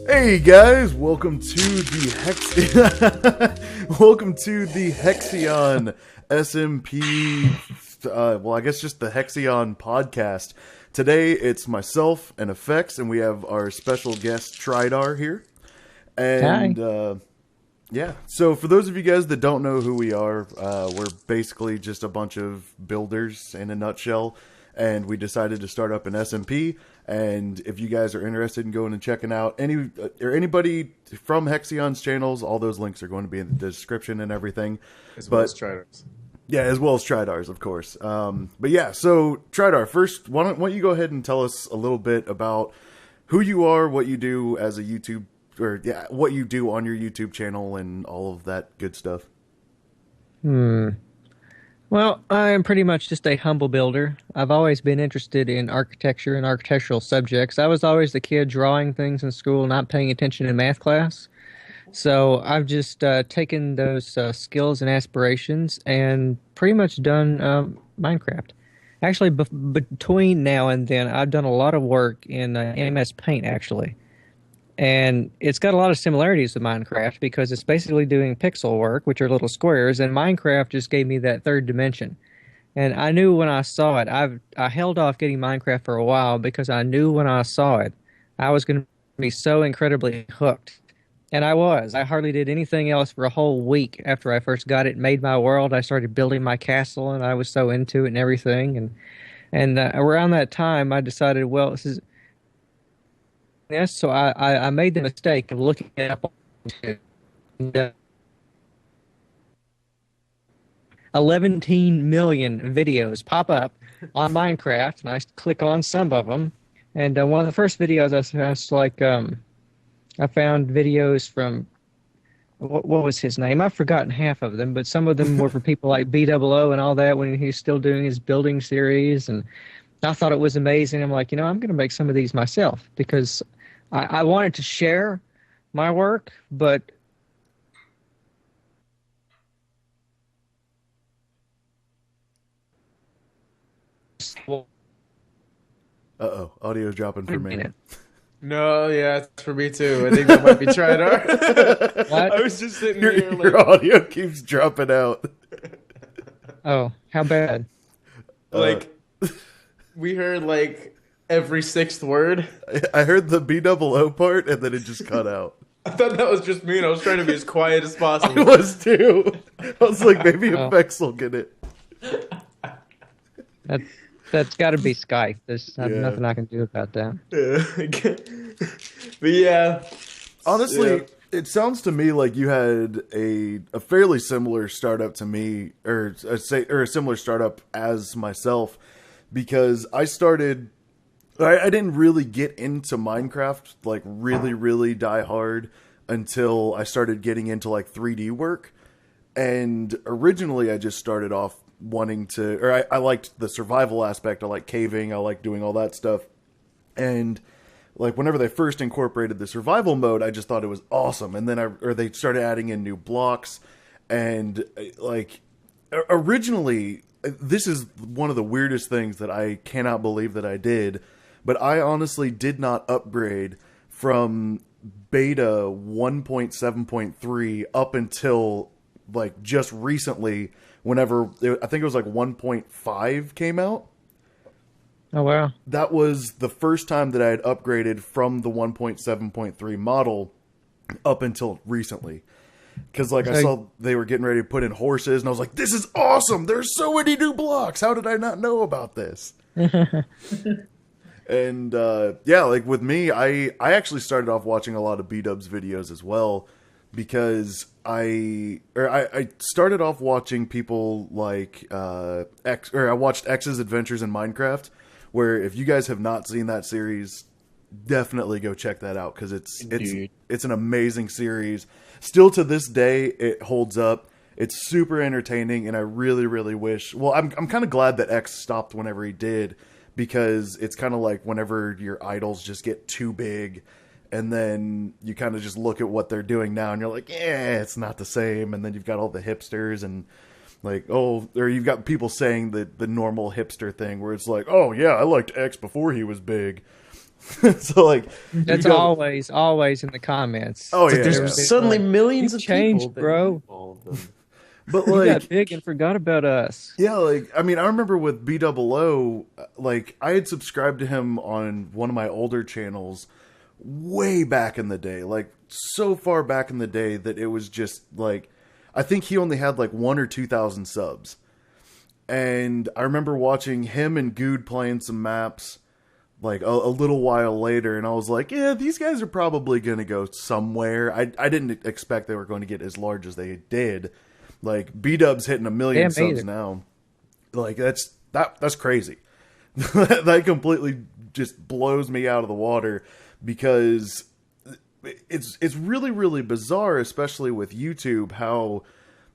Hey guys, welcome to the welcome to the Hexion SMP. I guess just the Hexion Podcast. Today it's myself and Effects, and we have our special guest Trydar here. And yeah, so for those of you guys that don't know who we are, we're basically just a bunch of builders in a nutshell. And we decided to start up an SMP. And if you guys are interested in going and checking out anybody from Hexion's channels, all those links are going to be in the description and everything. As well as Trydar's. Yeah, as well as Trydar's, of course. But yeah, so Trydar, first, why don't you go ahead and tell us a little bit about who you are, what you do as a YouTube, what you do on your YouTube channel, and all of that good stuff. Well, I'm pretty much just a humble builder. I've always been interested in architecture and architectural subjects. I was always the kid drawing things in school, not paying attention in math class. So I've just taken those skills and aspirations and pretty much done Minecraft. Actually, between now and then, I've done a lot of work in MS Paint, actually. And it's got a lot of similarities to Minecraft because it's basically doing pixel work, which are little squares, and Minecraft just gave me that third dimension. And I knew when I saw it, I held off getting Minecraft for a while because I knew when I saw it, I was going to be so incredibly hooked. And I was. I hardly did anything else for a whole week after I first got it, made my world. I started building my castle, and I was so into it and everything. And around that time, I decided, well, this is... Yes, so I made the mistake of looking it up on 11 million videos pop up on Minecraft, and I click on some of them. And one of the first videos I was like, I found videos from, what was his name? I've forgotten half of them, but some of them were for people like BOO and all that when he was still doing his building series. And I thought it was amazing. I'm like, I'm going to make some of these myself because I wanted to share my work, but Audio's dropping for me. No, yeah, it's for me too. I think that might be Trydar. What? I was just sitting here like... Your audio keeps dropping out. Oh, how bad? We heard like every sixth word. I heard the BOO part, and then it just cut out. I thought that was just me, and I was trying to be as quiet as I possible. was too. I was like, maybe Effects will get it. That's got to be Skype. There's nothing I can do about that. But yeah, honestly, it sounds to me like you had a fairly similar startup to me, or a similar startup as myself, because I didn't really get into Minecraft like really die hard until I started getting into like 3D work. And originally I just started off wanting to, or I liked the survival aspect. I like caving. I like doing all that stuff. And like whenever they first incorporated the survival mode, I just thought it was awesome. And then they started adding in new blocks. And like originally, this is one of the weirdest things that I cannot believe that I did, but I honestly did not upgrade from beta 1.7.3 up until like just recently, whenever I think it was like 1.5 came out. Oh, wow. That was the first time that I had upgraded from the 1.7.3 model up until recently. Because like I saw they were getting ready to put in horses, and I was like, this is awesome. There's so many new blocks. How did I not know about this? And yeah, like with me, I actually started off watching a lot of B-Dub's videos as well, because I started off watching people like I watched X's Adventures in Minecraft, where if you guys have not seen that series, definitely go check that out, because it's an amazing series. Still to this day, it holds up. It's super entertaining, and I really wish. Well, I'm kind of glad that X stopped whenever he did, because it's kind of like whenever your idols just get too big, and then you kind of just look at what they're doing now, and you're like, yeah, it's not the same. And then you've got all the hipsters and like, or you've got people saying the normal hipster thing where it's like, oh yeah, I liked X before he was big. So like, That's you go, always in the comments. oh It's yeah, like yeah. there's suddenly millions You of changed, people that bro. know all of them. But You like, got big and forgot about us. yeah, like, I mean, I remember with BOO, like, I had subscribed to him on one of my older channels way back in the day, like, so far back in the day that it was just, like, I think he only had, like, 1,000 or 2,000 subs. And I remember watching him and Good playing some maps, like, a little while later, and I was like, yeah, these guys are probably going to go somewhere. I didn't expect they were going to get as large as they did. Like, B-Dub's hitting 1 million Yeah, me subs either. now. Like, that's crazy. That completely just blows me out of the water, because it's really, really bizarre, especially with YouTube, how,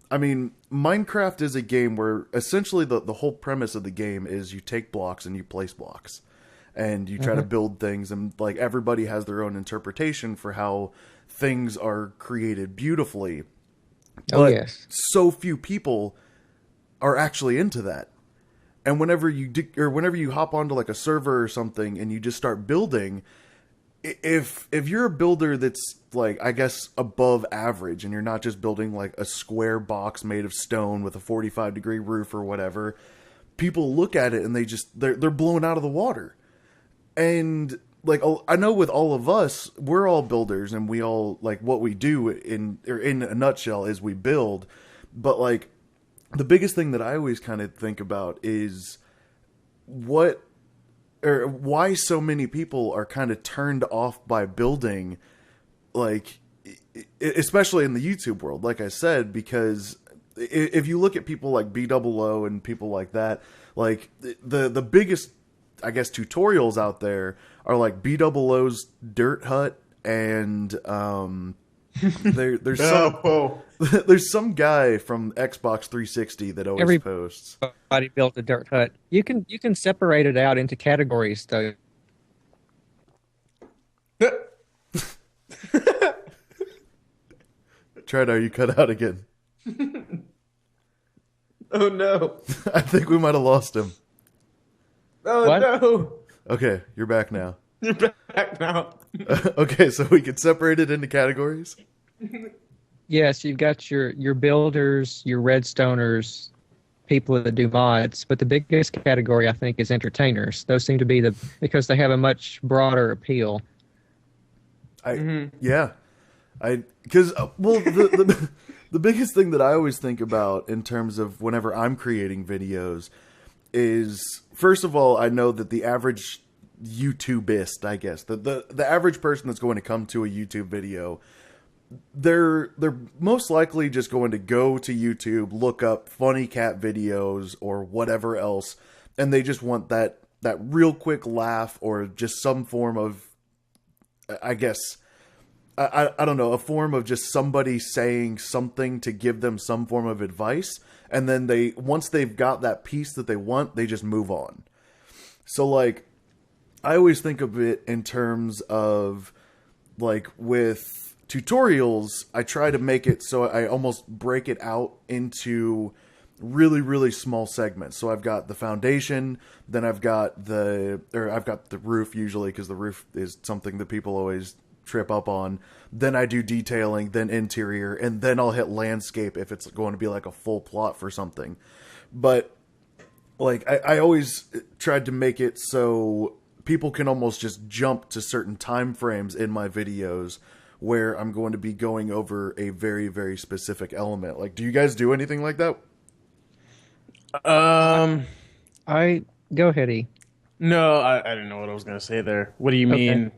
I mean, Minecraft is a game where essentially the whole premise of the game is you take blocks and you place blocks. And you try to build things, and like everybody has their own interpretation for how things are created beautifully. Oh, But yes. so few people are actually into that. And whenever you hop onto like a server or something and you just start building, if you're a builder that's like, I guess, above average, and you're not just building like a square box made of stone with a 45-degree roof or whatever, people look at it and they're blown out of the water. And like, I know with all of us, we're all builders, and we all, like, what we do in a nutshell is we build. But like, the biggest thing that I always kind of think about is why so many people are kind of turned off by building, like, especially in the YouTube world, like I said, because if you look at people like BOO and people like that, like, the biggest, I guess, tutorials out there are like BOO's Dirt Hut, and there's some guy from Xbox 360 that always posts. Everybody built a dirt hut. You can separate it out into categories, though. Trydar, you cut out again. Oh no! I think we might have lost him. Oh What? no! Okay, you're back now. You're back now. Okay, so we could separate it into categories. Yes, you've got your builders, your redstoners, people that do mods, but the biggest category, I think, is entertainers. Those seem to be because they have a much broader appeal. Yeah, because the biggest thing that I always think about in terms of whenever I'm creating videos is, first of all, I know that the average YouTubeist, I guess, the average person that's going to come to a YouTube video, they're most likely just going to go to YouTube, look up funny cat videos or whatever else, and they just want that real quick laugh, or just some form of, I guess, I don't know, a form of just somebody saying something to give them some form of advice, and then once they've got that piece that they want, they just move on. So like, I always think of it in terms of, like, with tutorials, I try to make it so I almost break it out into really, really small segments. So I've got the foundation, then I've got the roof, usually, because the roof is something that people always trip up on. Then I do detailing, then interior, and then I'll hit landscape if it's going to be like a full plot for something. But like, I always tried to make it so people can almost just jump to certain time frames in my videos where I'm going to be going over a very, very specific element. Like, do you guys do anything like that? I go ahead, E. No, I didn't know what I was gonna say there. What do you mean?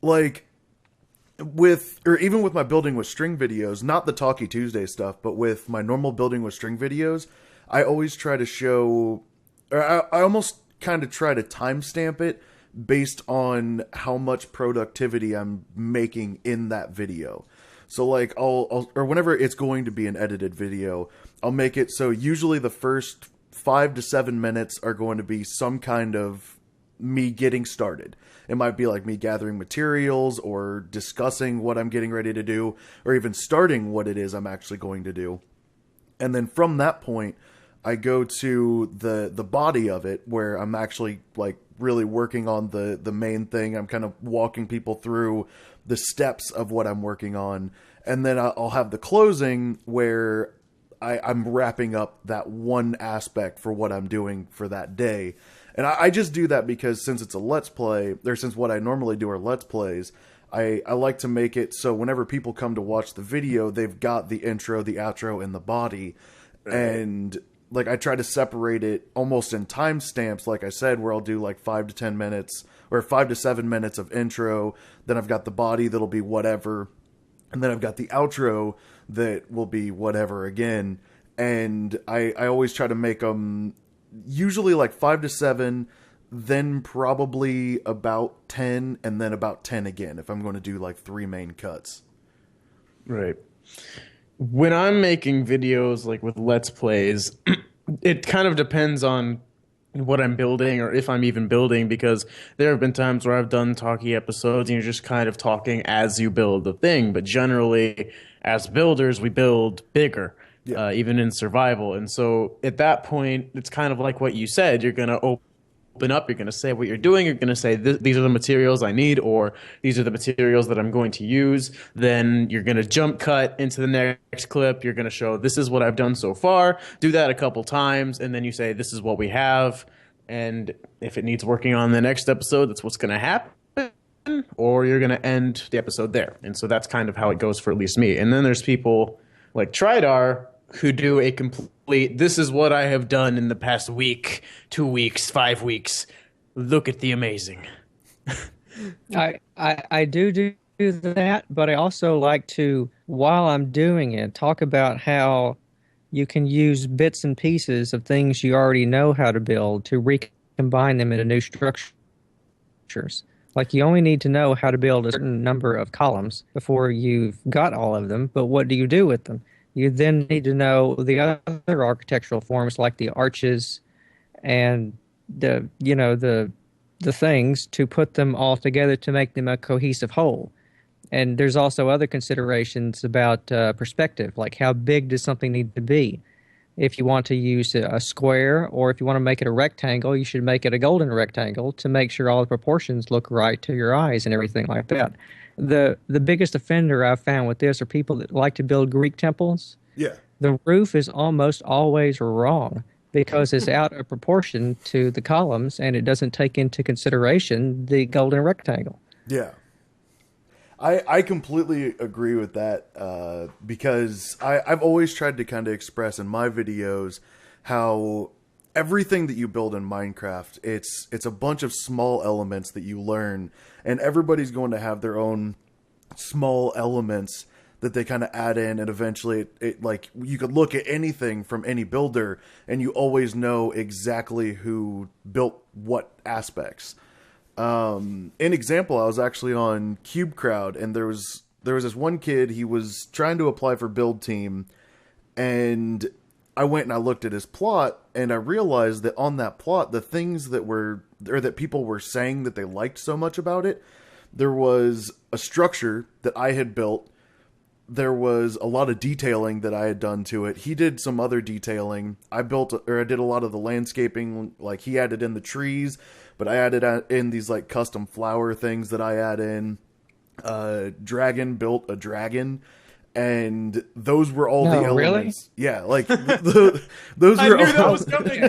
Like, even with my building with string videos, not the Talkie Tuesday stuff, but with my normal building with string videos, I always try to show, or I almost kind of try to timestamp it based on how much productivity I'm making in that video. So like, or whenever it's going to be an edited video, I'll make it so usually the first 5 to 7 minutes are going to be some kind of me getting started. It might be like me gathering materials, or discussing what I'm getting ready to do, or even starting what it is I'm actually going to do. And then from that point, I go to the body of it, where I'm actually like really working on the main thing. I'm kind of walking people through the steps of what I'm working on. And then I'll have the closing where I'm wrapping up that one aspect for what I'm doing for that day. And I just do that because since it's a Let's Play, or since what I normally do are Let's Plays, I like to make it so whenever people come to watch the video, they've got the intro, the outro, and the body. Right. And like I try to separate it almost in timestamps, like I said, where I'll do like 5 to 10 minutes or 5 to 7 minutes of intro. Then I've got the body that'll be whatever. And then I've got the outro that will be whatever again. And I always try to make them usually like 5 to 7, then probably about 10, and then about 10 again if I'm going to do like 3 main cuts. Right. When I'm making videos like with Let's Plays, it kind of depends on what I'm building or if I'm even building, because there have been times where I've done talkie episodes and you're just kind of talking as you build the thing. But generally, as builders, we build bigger. Yeah. Even in survival. And so at that point, it's kind of like what you said. You're going to open up. You're going to say what you're doing. You're going to say, these are the materials I need, or these are the materials that I'm going to use. Then you're going to jump cut into the next clip. You're going to show, this is what I've done so far. Do that a couple times. And then you say, this is what we have. And if it needs working on the next episode, that's what's going to happen. Or you're going to end the episode there. And so that's kind of how it goes for at least me. And then there's people like Trydar who do a complete, this is what I have done in the past week, 2 weeks, 5 weeks. Look at the amazing. I do that, but I also like to, while I'm doing it, talk about how you can use bits and pieces of things you already know how to build to recombine them into new structures. Like, you only need to know how to build a certain number of columns before you've got all of them, but what do you do with them? You then need to know the other architectural forms like the arches and the things to put them all together to make them a cohesive whole. And there's also other considerations about perspective, like how big does something need to be? If you want to use a square, or if you want to make it a rectangle, you should make it a golden rectangle to make sure all the proportions look right to your eyes and everything like that. The biggest offender I've found with this are people that like to build Greek temples. Yeah. The roof is almost always wrong because it's out of proportion to the columns and it doesn't take into consideration the golden rectangle. Yeah. I completely agree with that because I've always tried to kind of express in my videos how everything that you build in Minecraft, it's a bunch of small elements that you learn, and everybody's going to have their own small elements that they kind of add in, and eventually it like you could look at anything from any builder and you always know exactly who built what aspects. In example, I was actually on Cube Crowd, and there was this one kid. He was trying to apply for Build Team, and I went and I looked at his plot, and I realized that on that plot, the things that people were saying that they liked so much about it, there was a structure that I had built. There was a lot of detailing that I had done to it. He did some other detailing. I did a lot of the landscaping. Like, he added in the trees, but I added in these like custom flower things that I add in. Dragon built a dragon, and those were all the elements. Really? Yeah, like those were. I knew that was coming.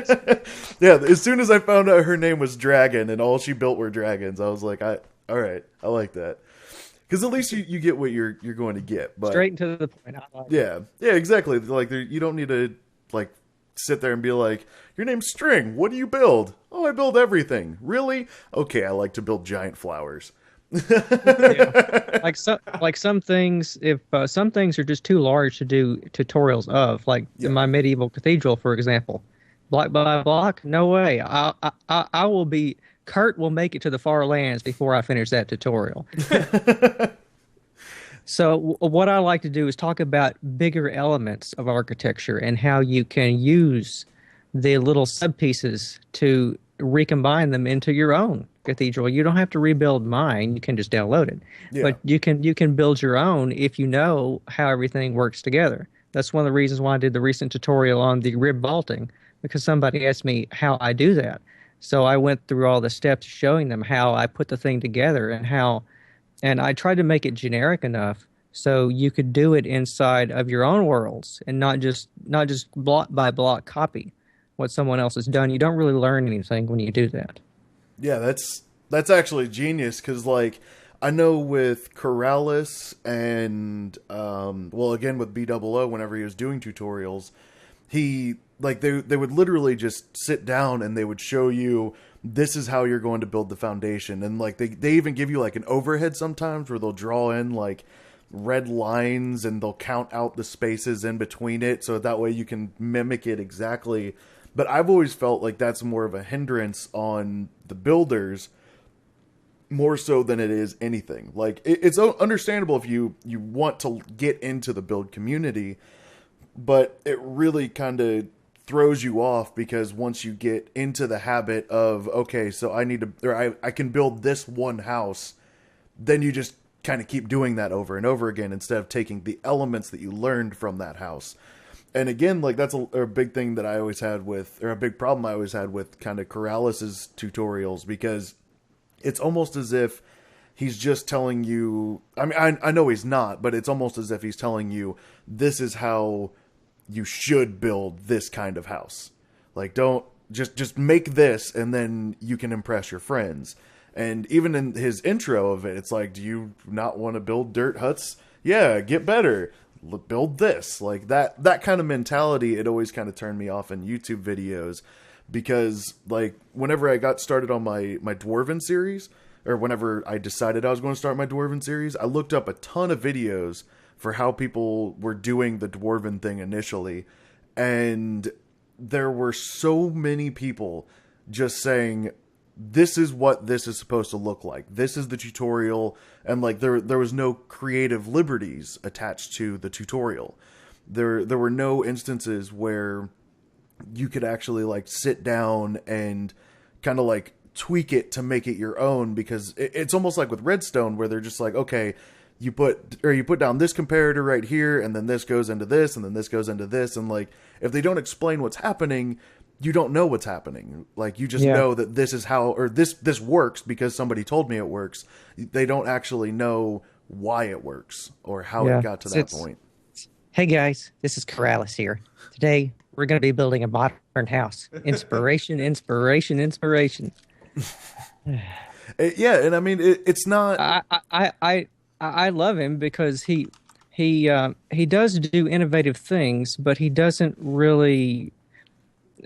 Yeah, as soon as I found out her name was Dragon and all she built were dragons, I was like, all right, I like that. Because at least you get what you're going to get. But, straight to the point. Yeah, exactly. Like, you don't need to like sit there and be like, your name's String. What do you build? Oh, I build everything. Really? Okay, I like to build giant flowers. Yeah. Like some things, if some things are just too large to do tutorials of, like in my medieval cathedral, for example, block by block, no way. I will be. Kurt will make it to the far lands before I finish that tutorial. So what I like to do is talk about bigger elements of architecture and how you can use the little sub-pieces to recombine them into your own cathedral. You don't have to rebuild mine. You can just download it. Yeah. But you can build your own if you know how everything works together. That's one of the reasons why I did the recent tutorial on the rib vaulting, because somebody asked me how I do that. So I went through all the steps showing them how I put the thing together and I tried to make it generic enough so you could do it inside of your own worlds and not just block by block copy what someone else has done. You don't really learn anything when you do that. Yeah, that's actually genius because, like, I know with Corrales and well, again with BOO, whenever he was doing tutorials, he like they would literally just sit down and they would show you this is how you're going to build the foundation, and like they even give you like an overhead sometimes where they'll draw in like red lines and they'll count out the spaces in between it so that way you can mimic it exactly. But I've always felt like that's more of a hindrance on the builders more so than it is anything. Like it's understandable if you want to get into the build community, but it really kind of throws you off because once you get into the habit of, okay, so I need to, or I can build this one house, then you just kind of keep doing that over and over again instead of taking the elements that you learned from that house. And again, like that's a big thing that I always had with, or a big problem I always had with kind of Corrales' tutorials, because it's almost as if he's just telling you, I mean, I know he's not, but it's almost as if he's telling you, this is how you should build this kind of house. Like, don't just make this and then you can impress your friends. And even in his intro of it, it's like, do you not want to build dirt huts? Yeah, get better. Build this. Like that kind of mentality, it always kind of turned me off in YouTube videos, because like whenever I got started on my Dwarven series, or whenever I decided I was going to start my Dwarven series, I looked up a ton of videos for how people were doing the Dwarven thing initially. And there were so many people just saying, this is what this is supposed to look like. This is the tutorial. And like there was no creative liberties attached to the tutorial. There were no instances where you could actually like sit down and kind of like tweak it to make it your own, because it's almost like with Redstone where they're just like, okay, you put down this comparator right here, and then this goes into this, and then this goes into this, and like if they don't explain what's happening, you don't know what's happening. Like you just know that this is how, or this works because somebody told me it works. They don't actually know why it works or how it got to that point. Hey guys, this is Corrales here. Today we're going to be building a modern house. Inspiration, inspiration, inspiration. Yeah, and I mean it's not. I love him because he does do innovative things, but he doesn't really.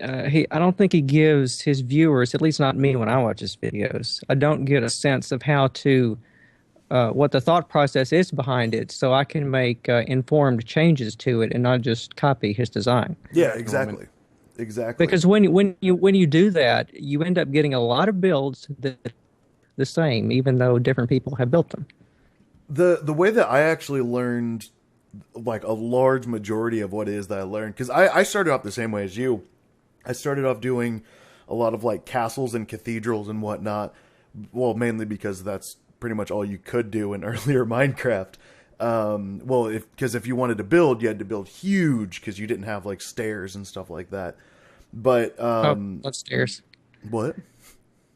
I don't think he gives his viewers, at least not me when I watch his videos, I don't get a sense of how to, what the thought process is behind it, so I can make informed changes to it and not just copy his design. Yeah, exactly. Exactly. Because when you do that, you end up getting a lot of builds that are the same, even though different people have built them. The way that I actually learned, like a large majority of what it is that I learned, because I started off the same way as you. I started off doing a lot of like castles and cathedrals and whatnot. Well, mainly because that's pretty much all you could do in earlier Minecraft. Well, because if you wanted to build, you had to build huge because you didn't have like stairs and stuff like that. But love stairs. What?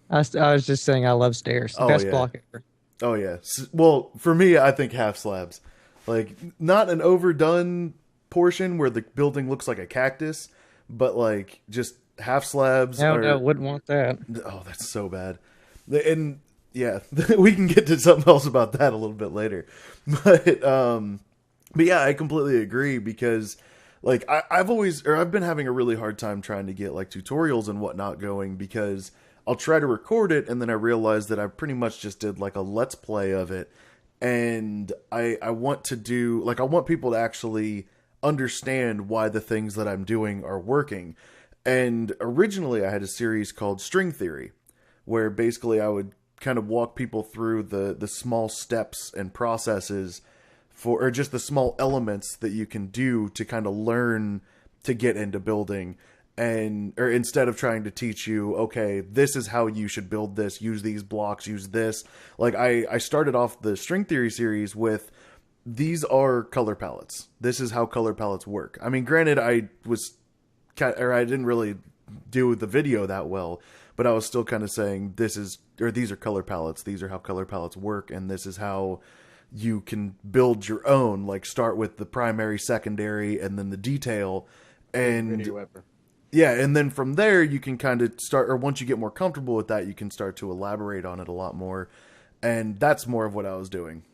I was just saying I love stairs. Best block ever. Oh yeah. Well, for me, I think half slabs, like not an overdone portion where the building looks like a cactus, but like just half slabs. No, wouldn't want that. Oh, that's so bad. And yeah, we can get to something else about that a little bit later. But yeah, I completely agree, because like I've been having a really hard time trying to get like tutorials and whatnot going, because I'll try to record it and then I realize that I pretty much just did like a let's play of it. And I want to do, like, I want people to actually understand why the things that I'm doing are working. And originally I had a series called String Theory, where basically I would kind of walk people through the small steps and processes for, or just the small elements that you can do to kind of learn to get into building. And, or instead of trying to teach you, okay, this is how you should build this, use these blocks, use this. Like I started off the String Theory series with, these are color palettes. This is how color palettes work. I mean, granted, I didn't really do the video that well, but I was still kind of saying these are color palettes. These are how color palettes work, and this is how you can build your own. Like start with the primary, secondary, and then the detail, and yeah, and then from there you can kind of start. Or once you get more comfortable with that, you can start to elaborate on it a lot more, and that's more of what I was doing.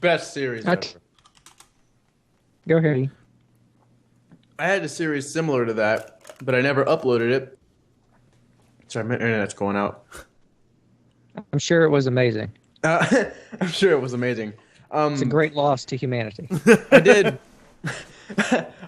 Best series ever. Go ahead. I had a series similar to that, but I never uploaded it. Sorry, my internet's going out. I'm sure it was amazing. I'm sure it was amazing. It's a great loss to humanity.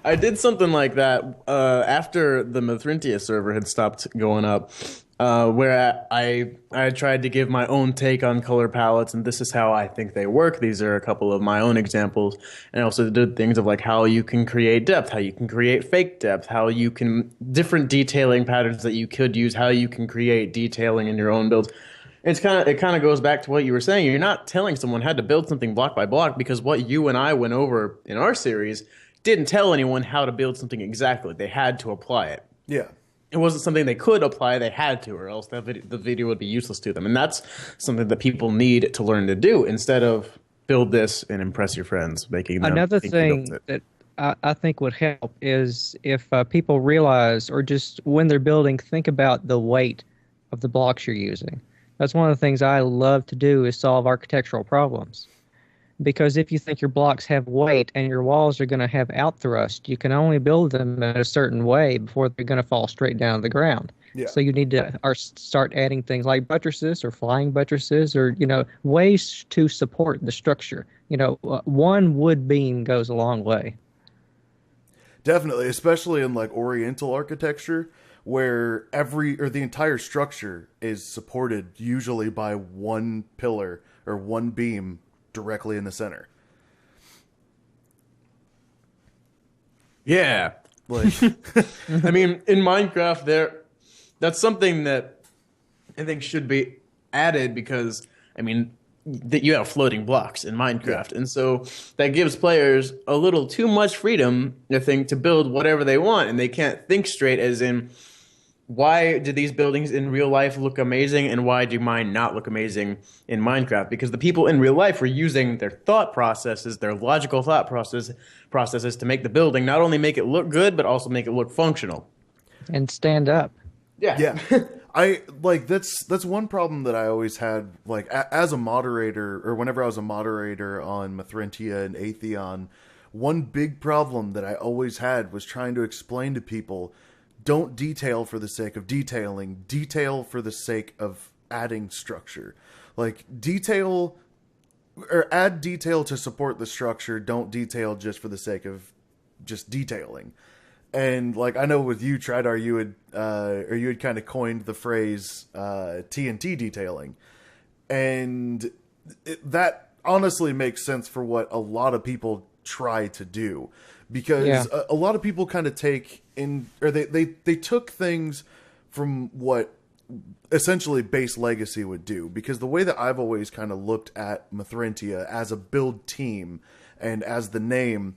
I did something like that after the Mithrintia server had stopped going up, where I tried to give my own take on color palettes, and this is how I think they work. These are a couple of my own examples. And I also did things of like how you can create depth, how you can create fake depth, how you can different detailing patterns that you could use, how you can create detailing in your own builds. It kind of goes back to what you were saying. You're not telling someone how to build something block by block, because what you and I went over in our series didn't tell anyone how to build something exactly. They had to apply it. Yeah. It wasn't something they could apply, they had to, or else the video would be useless to them. And that's something that people need to learn to do instead of build this and impress your friends, making them Another think you thing built that I think would help is if people realize, or just when they're building, think about the weight of the blocks you're using. That's one of the things I love to do, is solve architectural problems. Because if you think your blocks have weight and your walls are going to have outthrust, you can only build them in a certain way before they're going to fall straight down to the ground. Yeah. So you need to start adding things like buttresses or flying buttresses, or ways to support the structure. One wood beam goes a long way. Definitely, especially in like Oriental architecture, where the entire structure is supported usually by one pillar or one beam directly in the center. Yeah. Like I mean, in Minecraft, that's something that I think should be added, because, I mean, that you have floating blocks in Minecraft. Yeah. And so that gives players a little too much freedom, I think, to build whatever they want. And they can't think straight, as in, why do these buildings in real life look amazing, and why do mine not look amazing in Minecraft? Because the people in real life were using their thought processes, their logical thought processes to make the building not only make it look good, but also make it look functional. And stand up. Yeah. That's one problem that I always had, like as a moderator, or whenever I was a moderator on Mithrintia and Atheon, one big problem that I always had was trying to explain to people, don't detail for the sake of detailing. Detail for the sake of adding structure. Like, detail or add detail to support the structure. Don't detail just for the sake of just detailing. And like, I know with you, Trydar, you had kind of coined the phrase TNT detailing, and that honestly makes sense for what a lot of people try to do. Because a lot of people kind of they took things from what essentially base legacy would do. Because the way that I've always kind of looked at Mithrintia as a build team and as the name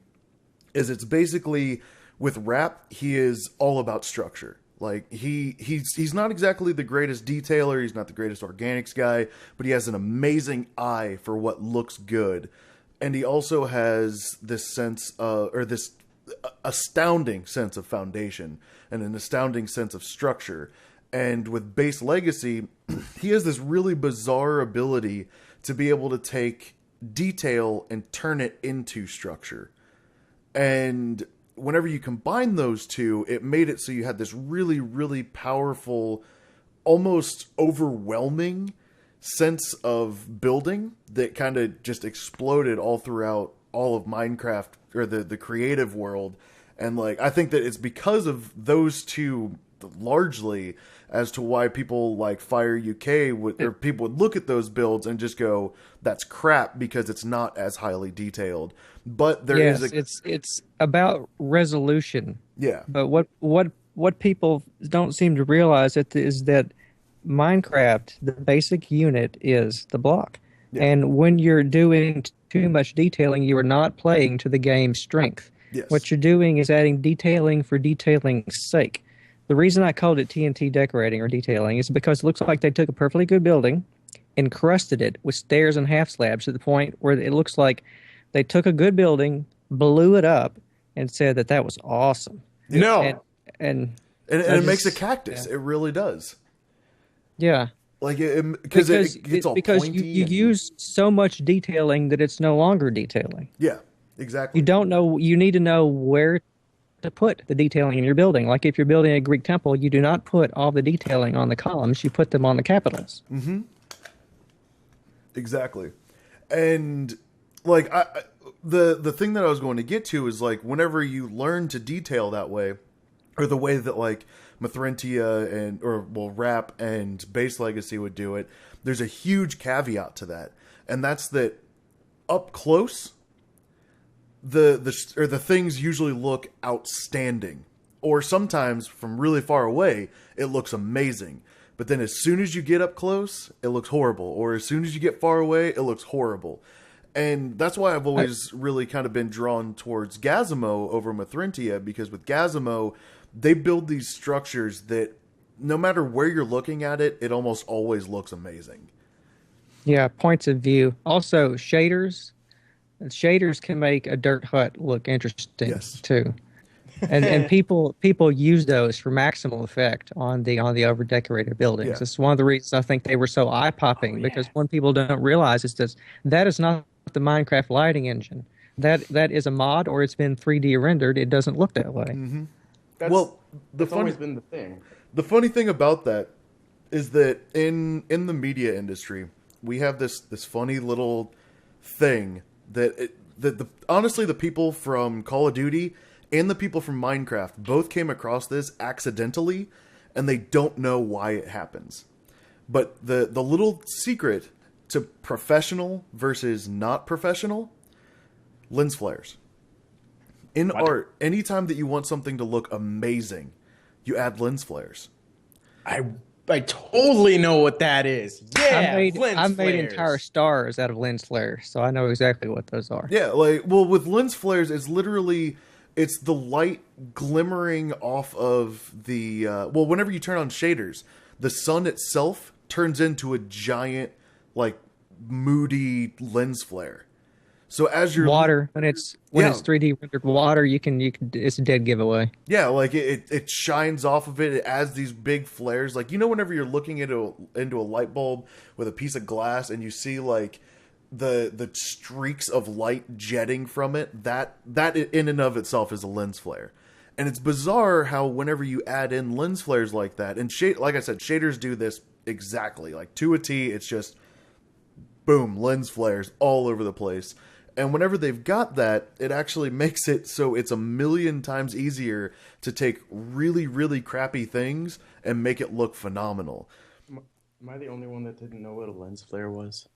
is, it's basically, with Rap, he is all about structure. Like he's not exactly the greatest detailer, he's not the greatest organics guy, but he has an amazing eye for what looks good. And he also has this sense this astounding sense of foundation and an astounding sense of structure. And with Base Legacy, he has this really bizarre ability to be able to take detail and turn it into structure. And whenever you combine those two, it made it so you had this really, really powerful, almost overwhelming sense of building that kind of just exploded all throughout all of Minecraft, or the creative world. And like, I think that it's because of those two largely as to why people like Fire UK or people would look at those builds and just go, that's crap, because it's not as highly detailed. But there is it's about resolution. Yeah. But what people don't seem to realize is that Minecraft, the basic unit is the block. Yeah. And when you're doing too much detailing, you are not playing to the game's strength. Yes. What you're doing is adding detailing for detailing's sake. The reason I called it TNT decorating or detailing is because it looks like they took a perfectly good building, encrusted it with stairs and half slabs to the point where it looks like they took a good building, blew it up, and said that was awesome. No. And it makes a cactus. Yeah. It really does. Yeah. Like because it gets all because pointy. you use so much detailing that it's no longer detailing. Yeah, exactly. You don't know. You need to know where to put the detailing in your building. Like if you're building a Greek temple, you do not put all the detailing on the columns. You put them on the capitals. Mm-hmm. Exactly. And like the thing that I was going to get to is like whenever you learn to detail that way, or the way that like Mithrantia Rap and Base Legacy would do it, there's a huge caveat to that, and that's that up close, the things usually look outstanding, or sometimes from really far away it looks amazing. But then as soon as you get up close, it looks horrible, or as soon as you get far away, it looks horrible. And that's why I've always really kind of been drawn towards Gazimo over Mithrantia, because with Gazimo, they build these structures that no matter where you're looking at it, it almost always looks amazing. Yeah, points of view. Also, shaders. Shaders can make a dirt hut look interesting too. And people use those for maximal effect on the over decorated buildings. Yeah. It's one of the reasons I think they were so eye popping, because one people don't realize is that is not the Minecraft lighting engine. That is a mod, or it's been 3D rendered. It doesn't look that way. Mm-hmm. That's always been the thing. The funny thing about that is that in the media industry, we have this funny little thing that honestly the people from Call of Duty and the people from Minecraft both came across this accidentally, and they don't know why it happens. But the little secret to professional versus not professional, lens flares. In art, anytime that you want something to look amazing, you add lens flares. I totally know what that is. Yeah, I made entire stars out of lens flares, so I know exactly what those are. Yeah, with lens flares, it's the light glimmering off of the whenever you turn on shaders, the sun itself turns into a giant, like, moody lens flare. So as you're water, when it's 3D rendered water, you can it's a dead giveaway. Yeah, like it shines off of it. It adds these big flares. Like, whenever you're looking into a light bulb with a piece of glass and you see like the streaks of light jetting from it, that in and of itself is a lens flare. And it's bizarre how whenever you add in lens flares like that, and like I said, shaders do this exactly, like to a T. It's just boom, lens flares all over the place. And whenever they've got that, it actually makes it so it's a million times easier to take really, really crappy things and make it look phenomenal. Am I the only one that didn't know what a lens flare was?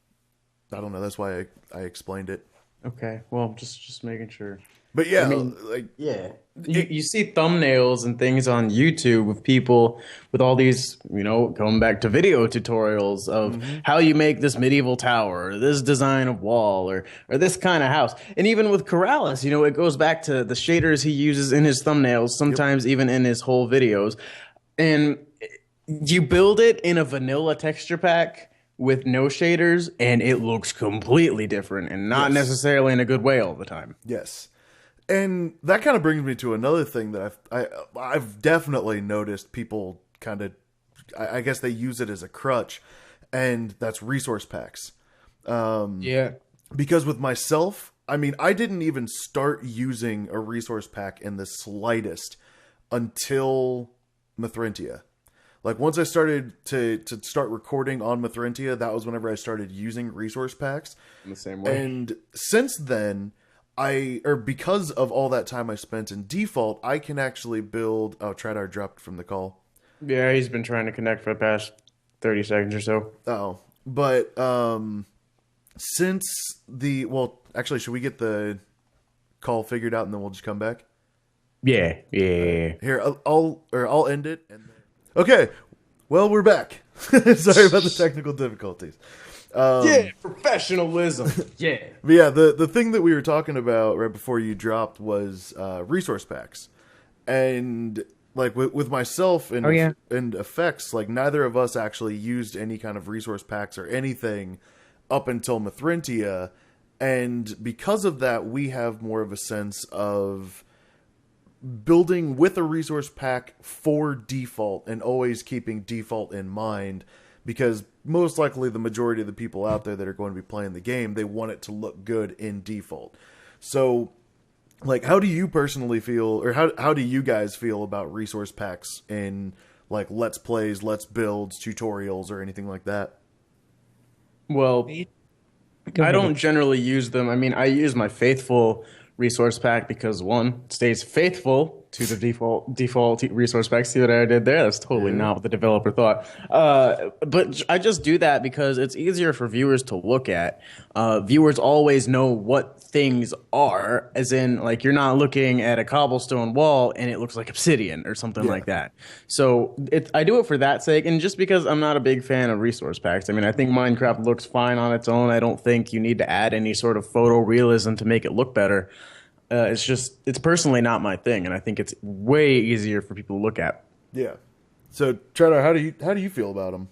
I don't know. That's why I explained it. Okay. Well, just making sure. But yeah, I mean, you see thumbnails and things on YouTube of people with all these, going back to video tutorials of how you make this medieval tower, or this design of wall, or this kind of house. And even with Corrales, it goes back to the shaders he uses in his thumbnails, sometimes even in his whole videos. And you build it in a vanilla texture pack with no shaders, and it looks completely different, and not necessarily in a good way all the time. Yes. And that kind of brings me to another thing that I've definitely noticed people kind of, I guess they use it as a crutch, and that's resource packs. Because with myself, I mean, I didn't even start using a resource pack in the slightest until Mithrantia. Like, once I started to start recording on Mithrantia, that was whenever I started using resource packs. In the same way. And since then, because of all that time I spent in default, I can actually build... Oh, Trydar dropped from the call. Yeah, he's been trying to connect for the past 30 seconds or so. Oh, but since the... Well, actually, should we get the call figured out and then we'll just come back? Yeah. Here, I'll end it. And then... Okay, well, we're back. Sorry about the technical difficulties. Yeah, professionalism. Yeah. But yeah, the thing that we were talking about right before you dropped was resource packs. And like with myself and and effects, like neither of us actually used any kind of resource packs or anything up until Mithrintia, and because of that, we have more of a sense of building with a resource pack for default and always keeping default in mind, because most likely the majority of the people out there that are going to be playing the game, they want it to look good in default. So like, how do you personally feel, or how do you guys feel about resource packs in like Let's Plays, Let's Builds, tutorials, or anything like that? Well, I don't generally use them. I mean, I use my faithful resource pack because one, it stays faithful to the default resource pack. See what I did there? That's totally not what the developer thought. But I just do that because it's easier for viewers to look at. Viewers always know what things are, as in, like, you're not looking at a cobblestone wall and it looks like obsidian or something like that. So I do it for that sake, and just because I'm not a big fan of resource packs. I mean, I think Minecraft looks fine on its own. I don't think you need to add any sort of photorealism to make it look better. It's personally not my thing, and I think it's way easier for people to look at. Yeah. So, Trydar, how do you feel about them?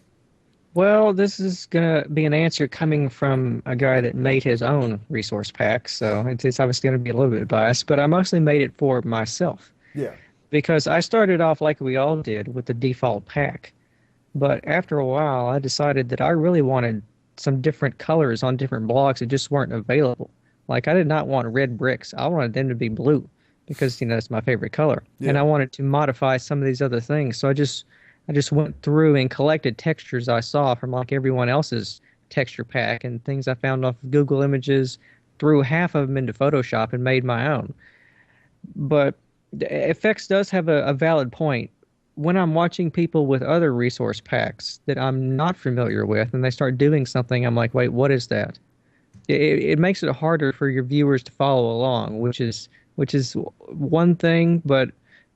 Well, this is going to be an answer coming from a guy that made his own resource pack, so it's obviously going to be a little bit biased, but I mostly made it for myself. Yeah. Because I started off like we all did with the default pack, but after a while I decided that I really wanted some different colors on different blocks that just weren't available. Like, I did not want red bricks. I wanted them to be blue because, that's my favorite color. Yeah. And I wanted to modify some of these other things. So I just went through and collected textures I saw from, like, everyone else's texture pack and things I found off of Google Images, threw half of them into Photoshop and made my own. But FX does have a valid point. When I'm watching people with other resource packs that I'm not familiar with and they start doing something, I'm like, wait, what is that? It makes it harder for your viewers to follow along, which is one thing. But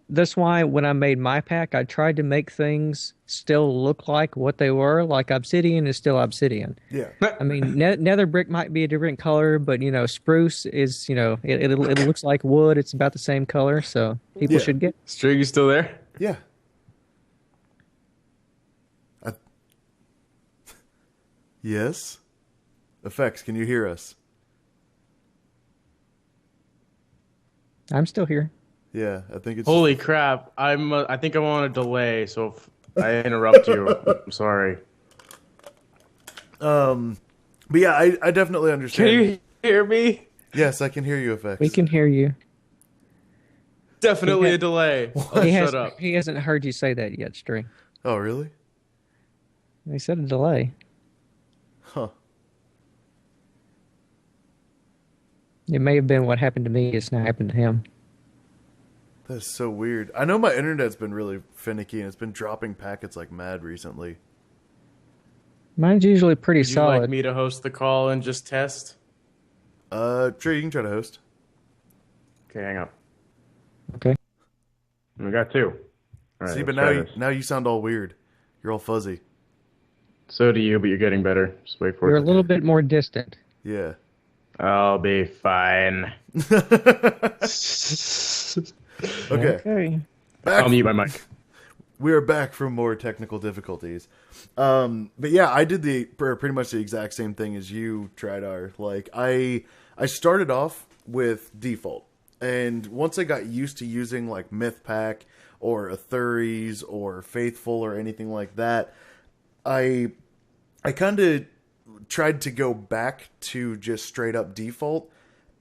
that's why when I made my pack, I tried to make things still look like what they were. Like, obsidian is still obsidian. Yeah. I mean, nether brick might be a different color, but spruce is it looks like wood. It's about the same color, so people should get. Stuugie still there? Yeah. Yes. Effects, can you hear us? I'm still here. Yeah, I think it's... Holy crap. I think I'm on a delay, so if I interrupt you, I'm sorry. But yeah, I definitely understand. Can you hear me? Yes, I can hear you, Effects. We can hear you. Definitely a delay. Shut up. He hasn't heard you say that yet, String. Oh, really? He said a delay. Huh. It may have been what happened to me. It's now happened to him. That's so weird. I know my internet's been really finicky and it's been dropping packets like mad recently. Mine's usually pretty solid. Would you like me to host the call and just test? Trey, you can try to host. Okay, hang up. Okay. We got two. All right, see, but now you sound all weird. You're all fuzzy. So do you, but you're getting better. Just wait for it. You're a little bit more distant. Yeah. I'll be fine. Okay. I'll mute my mic. We are back from more technical difficulties. But yeah, I did pretty much the exact same thing as you, Trydar. Like, I started off with default. And once I got used to using like Myth Pack or Athuries or Faithful or anything like that, I kind of tried to go back to just straight up default,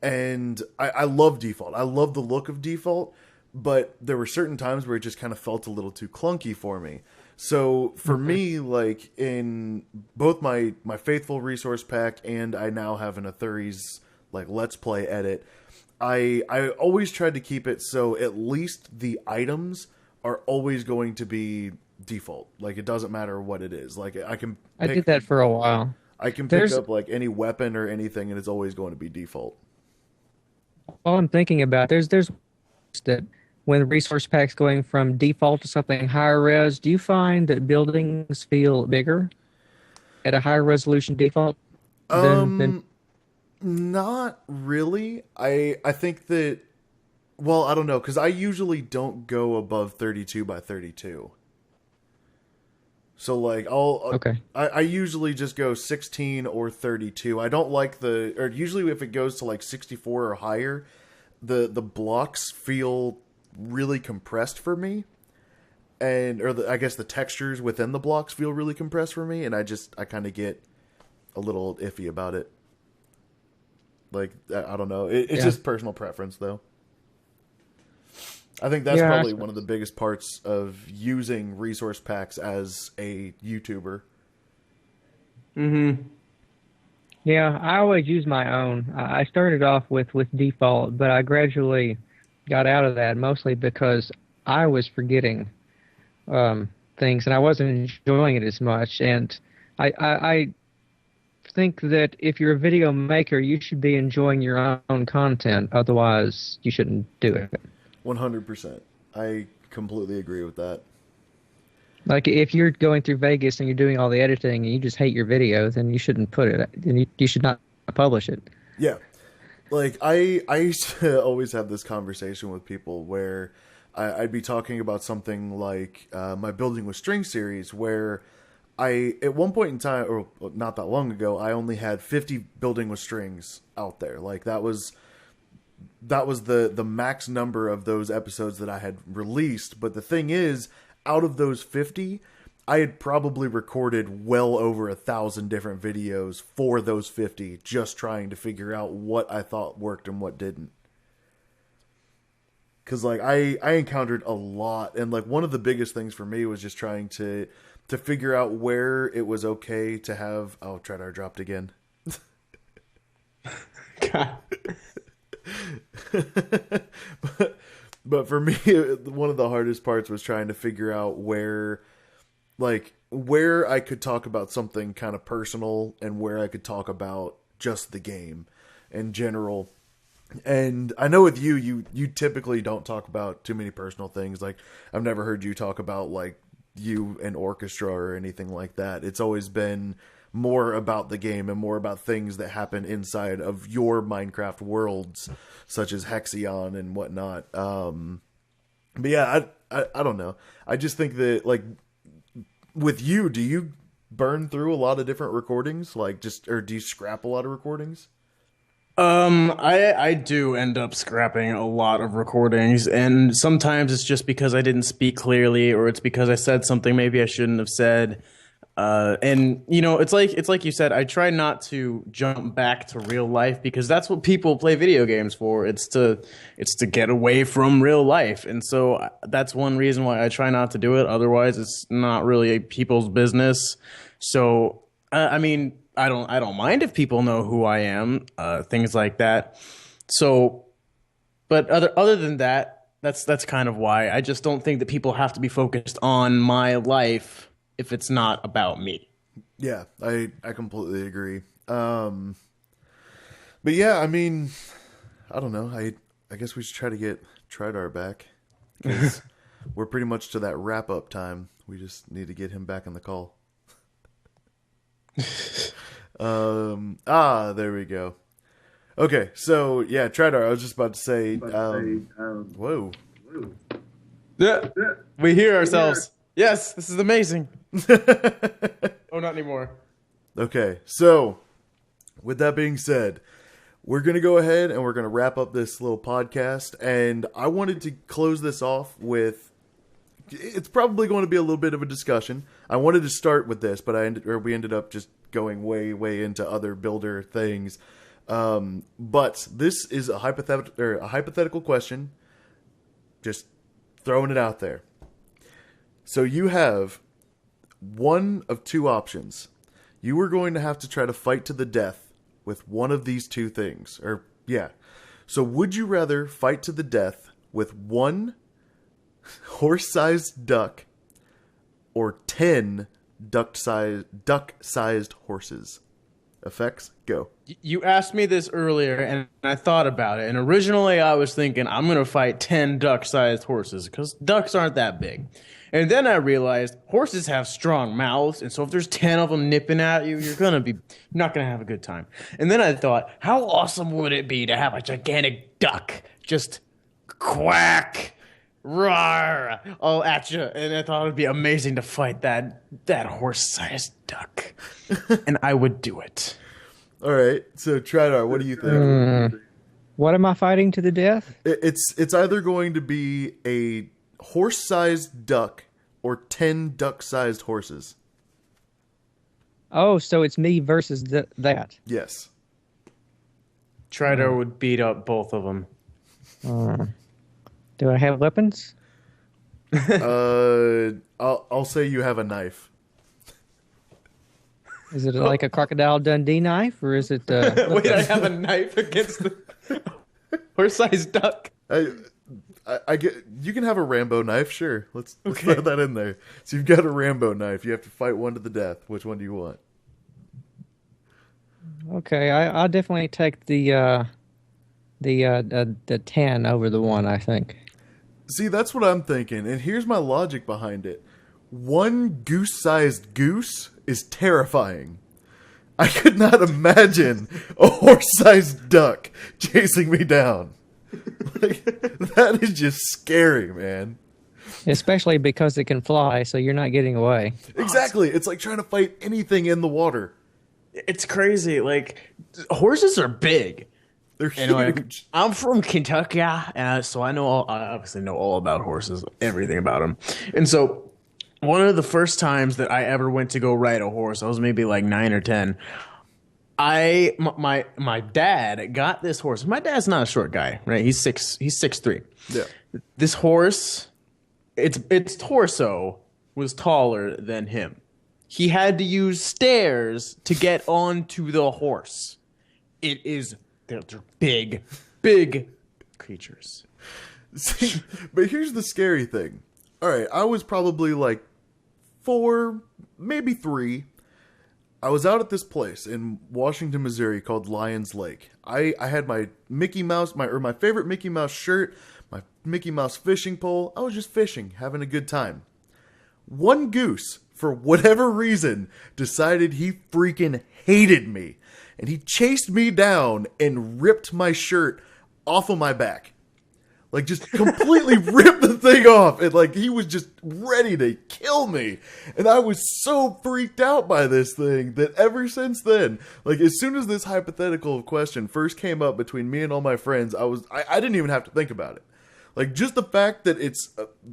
and I love default. I love the look of default, but there were certain times where it just kind of felt a little too clunky for me. So for me, like in both my Faithful resource pack and I now have an Athuries like Let's Play edit, I always tried to keep it so at least the items are always going to be default. Like, it doesn't matter what it is. Like, I did that for a while. I can pick up like any weapon or anything, and it's always going to be default. All I'm thinking about, there's that when resource packs going from default to something higher res, do you find that buildings feel bigger? at a higher resolution default than Not really. I think that, well, I don't know, because I usually don't go above 32 by 32. So like okay. I usually just go 16 or 32. I don't like or usually if it goes to like 64 or higher, the blocks feel really compressed for me. I guess the textures within the blocks feel really compressed for me, and I kind of get a little iffy about it. Like, I don't know. It's just personal preference, though. I think that's probably one of the biggest parts of using resource packs as a YouTuber. Mm-hmm. Yeah, I always use my own. I started off with default, but I gradually got out of that, mostly because I was forgetting things, and I wasn't enjoying it as much. And I think that if you're a video maker, you should be enjoying your own content. Otherwise, you shouldn't do it. 100%. I completely agree with that. Like, if you're going through Vegas and you're doing all the editing and you just hate your video, then you shouldn't put it. Then you should not publish it. Yeah. Like, I used to always have this conversation with people where I'd be talking about something like my Building with String series, where at one point in time, or not that long ago, I only had 50 Building with Strings out there. Like, that was the max number of those episodes that I had released. But the thing is, out of those 50, I had probably recorded well over 1,000 different videos for those 50, just trying to figure out what I thought worked and what didn't. Because, like, I encountered a lot, and, like, one of the biggest things for me was just trying to figure out where it was okay to have... Oh, Trydar dropped again. God. But for me, one of the hardest parts was trying to figure out where I could talk about something kind of personal and where I could talk about just the game in general. And I know with you typically don't talk about too many personal things. Like, I've never heard you talk about, like, you and orchestra or anything like that. It's always been more about the game and more about things that happen inside of your Minecraft worlds, such as Hexion and whatnot. But yeah, I don't know. I just think that, like, with you, do you burn through a lot of different recordings? Like, or do you scrap a lot of recordings? I do end up scrapping a lot of recordings, and sometimes it's just because I didn't speak clearly, or it's because I said something maybe I shouldn't have said. And you know, it's like you said, I try not to jump back to real life, because that's what people play video games for. It's to get away from real life. And so that's one reason why I try not to do it. Otherwise, it's not really people's business. So, I mean, I don't mind if people know who I am, things like that. So, but other than that, that's kind of why I just don't think that people have to be focused on my life if it's not about me. Yeah, I completely agree. But yeah, I mean, I don't know. I guess we should try to get Trydar back, because we're pretty much to that wrap up time. We just need to get him back on the call. There we go. Okay, so yeah, Trydar, I was just about to say, whoa. Yeah, we hear ourselves. Yes, this is amazing. Oh, not anymore. Okay, so with that being said, we're going to go ahead and we're going to wrap up this little podcast. And I wanted to close this off with, it's probably going to be a little bit of a discussion. I wanted to start with this, but we ended up just going way into other builder things. But this is a hypothetical question. Just throwing it out there. So you have one of two options. You are going to have to try to fight to the death with one of these two things. So would you rather fight to the death with one horse-sized duck or 10 duck-sized horses? Effects, go. You asked me this earlier, and I thought about it. And originally, I was thinking I'm going to fight 10 duck-sized horses because ducks aren't that big. And then I realized horses have strong mouths, and so if there's 10 of them nipping at you, you're not going to have a good time. And then I thought, how awesome would it be to have a gigantic duck just quack, roar, all at you? And I thought it would be amazing to fight that horse-sized duck. And I would do it. All right, so Trydar, what do you think? What am I fighting to the death? It's either going to be a horse-sized duck or 10 duck-sized horses. Oh, so it's me versus that. Yes. Trydar would beat up both of them. Do I have weapons? I'll say you have a knife. Is it like a Crocodile Dundee knife, or is it... Wait, I have a knife against the horse-sized duck. I get you can have a Rambo knife, sure. Let's throw that in there. So you've got a Rambo knife. You have to fight one to the death. Which one do you want? Okay, I'll definitely take the 10 over the 1, I think. See, that's what I'm thinking, and here's my logic behind it. One goose-sized goose is terrifying. I could not imagine a horse-sized duck chasing me down. Like, that is just scary, man. Especially because it can fly, so you're not getting away. Exactly. It's like trying to fight anything in the water. It's crazy. Like, horses are big. They're huge. I'm from Kentucky, so I obviously know all about horses, everything about them. And so one of the first times that I ever went to go ride a horse, I was maybe like 9 or 10. My dad got this horse. My dad's not a short guy, right? He's 6'3". Yeah. This horse, its torso was taller than him. He had to use stairs to get onto the horse. They're big creatures. See, but here's the scary thing. All right, I was probably like 4, maybe 3. I was out at this place in Washington, Missouri called Lions Lake. I had my Mickey Mouse, my favorite Mickey Mouse shirt, my Mickey Mouse fishing pole. I was just fishing, having a good time. One goose, for whatever reason, decided he freaking hated me. And he chased me down and ripped my shirt off of my back. Like, just completely ripped the thing off. And, like, he was just ready to kill me. And I was so freaked out by this thing that ever since then, like, as soon as this hypothetical question first came up between me and all my friends, I didn't even have to think about it. Like, just the fact that it's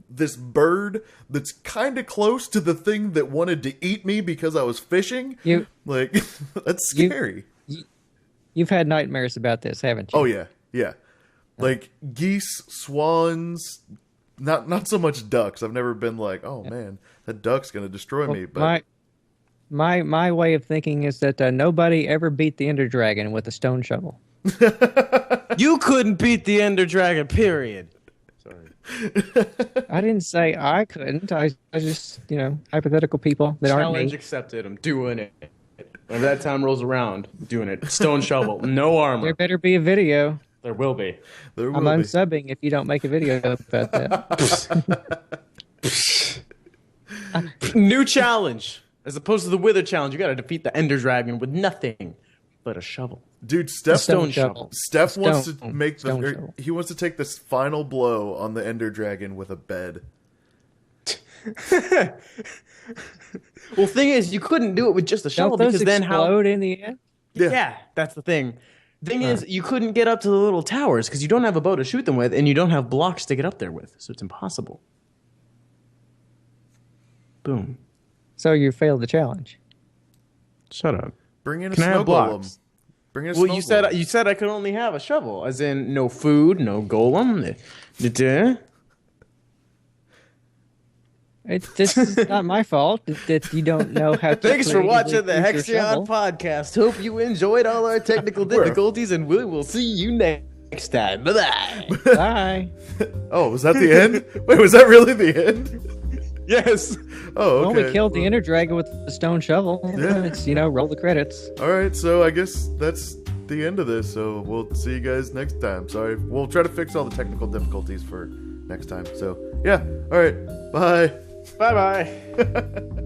this bird that's kind of close to the thing that wanted to eat me because I was fishing, that's scary. You've had nightmares about this, haven't you? Oh, yeah. Yeah. Like, geese, swans, not so much ducks. I've never been like, oh, man, that duck's going to destroy me. But my way of thinking is that nobody ever beat the Ender Dragon with a stone shovel. You couldn't beat the Ender Dragon, period. Sorry. I didn't say I couldn't. I just, hypothetical people that aren't me. Challenge accepted. I'm doing it. Whenever that time rolls around, doing it. Stone shovel, no armor. There better be a video. There will be. I'm unsubbing if you don't make a video about that. New challenge. As opposed to the Wither challenge, you got to defeat the Ender Dragon with nothing but a shovel. Dude, Steph Stone shovel. Steph wants to make he wants to take this final blow on the Ender Dragon with a bed. Well, thing is, you couldn't do it with just a shovel because then explode in the end? Yeah, that's the thing. Thing is, you couldn't get up to the little towers because you don't have a bow to shoot them with, and you don't have blocks to get up there with, so it's impossible. Boom. So you failed the challenge. Shut up. Bring in a Can I snow have blocks? golem. Bring in a Well, snow you said I could only have a shovel, as in no food, no golem. This is not my fault that you don't know how to. Thanks for watching the use your Hexion shovel. Podcast. Hope you enjoyed all our technical difficulties, and we will see you next time. Bye-bye. Bye. Oh, was that the end? Wait, was that really the end? Yes. Oh, okay. Well, we killed the Ender Dragon with the stone shovel. Yeah. It's, roll the credits. All right, so I guess that's the end of this. So we'll see you guys next time. Sorry, we'll try to fix all the technical difficulties for next time. So yeah, all right, bye. Bye.